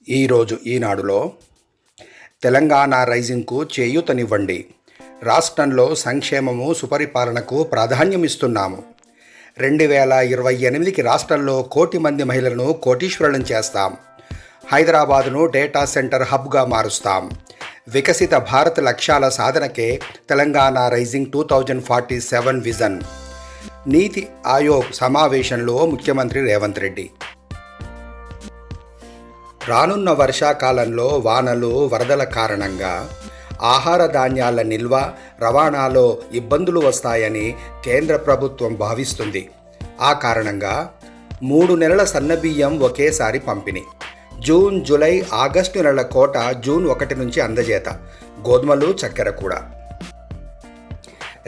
ఈరోజు ఈనాడులో తెలంగాణ రైజింగ్కు చేయూతనివ్వండి, రాష్ట్రంలో సంక్షేమము సుపరిపాలనకు ప్రాధాన్యమిస్తున్నాము, 2028కి రాష్ట్రంలో 1 కోటి మంది మహిళలను కోటీశ్వరులను చేస్తాం, హైదరాబాదును డేటా సెంటర్ హబ్గా మారుస్తాం, వికసిత భారత్ లక్ష్యాల సాధనకే తెలంగాణ రైజింగ్ 2047 విజన్. నీతి ఆయోగ్ సమావేశంలో ముఖ్యమంత్రి రేవంత్ రెడ్డి. రానున్న వర్షాకాలంలో వానలు, వరదల కారణంగా ఆహార ధాన్యాల నిల్వ, రవాణాలో ఇబ్బందులు వస్తాయని కేంద్ర ప్రభుత్వం భావిస్తుంది. ఆ కారణంగా 3 నెలల సన్నబియ్యం ఒకేసారి పంపిణీ. జూన్, జూలై, ఆగస్టు నెలల కోట జూన్ 1 నుంచి అందజేత. గోధుమలు, చక్కెర కూడా.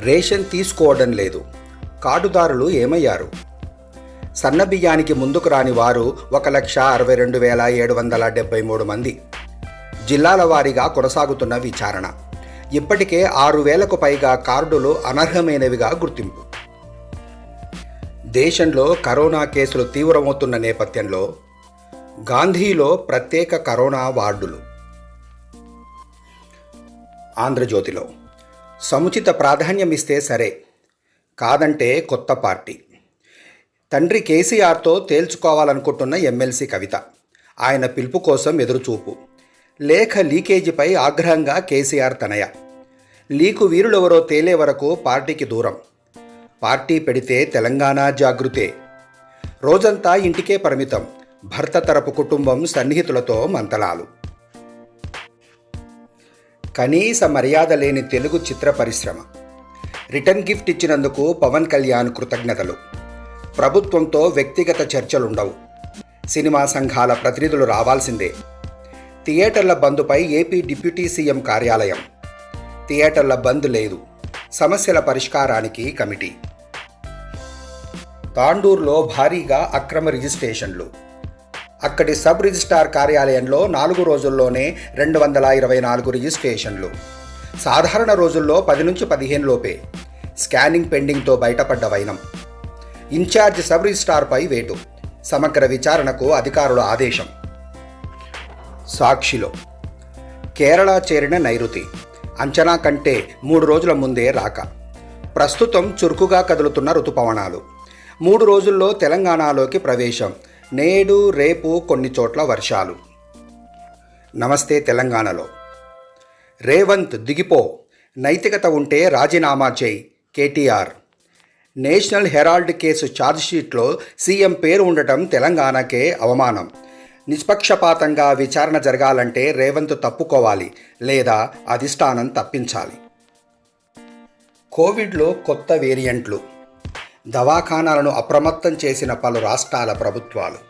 రేషన్ తీసుకోవడం లేదు. కార్డుదారులు ఏమయ్యారు? సన్నబియ్యానికి ముందుకు రాని వారు 1,62,773 మంది. జిల్లాల వారీగా కొనసాగుతున్న విచారణ. ఇప్పటికే 6,000కు పైగా కార్డులు అనర్హమైనవిగా గుర్తింపు. దేశంలో కరోనా కేసులు తీవ్రమవుతున్న నేపథ్యంలో గాంధీలో ప్రత్యేక కరోనా వార్డులు. ఆంధ్రజ్యోతిలో సముచిత ప్రాధాన్యమిస్తే సరే, కాదంటే కొత్త పార్టీ. తండ్రి కేసీఆర్తో తేల్చుకోవాలనుకుంటున్న ఎమ్మెల్సీ కవిత. ఆయన పిలుపు కోసం ఎదురుచూపు. లేఖ లీకేజీపై ఆగ్రహంగా కేసీఆర్ తనయ. లీకు వీరులెవరో తేలే వరకు పార్టీకి దూరం. పార్టీ పెడితే తెలంగాణ జాగృతే. రోజంతా ఇంటికే పరిమితం. భర్త తరపు కుటుంబం, సన్నిహితులతో మంతనాలు. కనీస మర్యాద లేని తెలుగు చిత్ర పరిశ్రమ. రిటర్న్ గిఫ్ట్ ఇచ్చినందుకు పవన్ కళ్యాణ్ కృతజ్ఞతలు. ప్రభుత్వంతో వ్యక్తిగత చర్చలుండవు. సినిమా సంఘాల ప్రతినిధులు రావాల్సిందే. థియేటర్ల బంద్పై ఏపీ డిప్యూటీ సీఎం కార్యాలయం. థియేటర్ల బంద్ లేదు. సమస్యల పరిష్కారానికి కమిటీ. తాండూరులో భారీగా అక్రమ రిజిస్ట్రేషన్లు. అక్కడి సబ్ రిజిస్ట్రార్ కార్యాలయంలో 4 రోజుల్లోనే 224 రిజిస్ట్రేషన్లు. సాధారణ రోజుల్లో 10 నుంచి 15 లోపే. స్కానింగ్ పెండింగ్తో బయటపడ్డ వైనం. ఇన్ఛార్జ్ సబ్ రిజిస్ట్రార్పై వేటు. సమగ్ర విచారణకు అధికారుల ఆదేశం. సాక్షిలో కేరళ చేరిన నైరుతి. అంచనా కంటే 3 రోజుల ముందే రాక. ప్రస్తుతం చురుకుగా కదులుతున్న రుతుపవనాలు. 3 రోజుల్లో తెలంగాణలోకి ప్రవేశం. నేడు, రేపు కొన్ని చోట్ల వర్షాలు. నమస్తే తెలంగాణలో రేవంత్ దిగిపో, నైతికత ఉంటే రాజీనామా చేయి. కేటీఆర్. నేషనల్ హెరాల్డ్ కేసు ఛార్జ్షీట్లో సీఎం పేరు ఉండటం తెలంగాణకే అవమానం. నిష్పక్షపాతంగా విచారణ జరగాలంటే రేవంత్ తప్పుకోవాలి, లేదా అధిష్టానం తప్పించాలి. కోవిడ్లో కొత్త వేరియంట్లు. దవాఖానాలను అప్రమత్తం చేసిన పలు రాష్ట్రాల ప్రభుత్వాలు.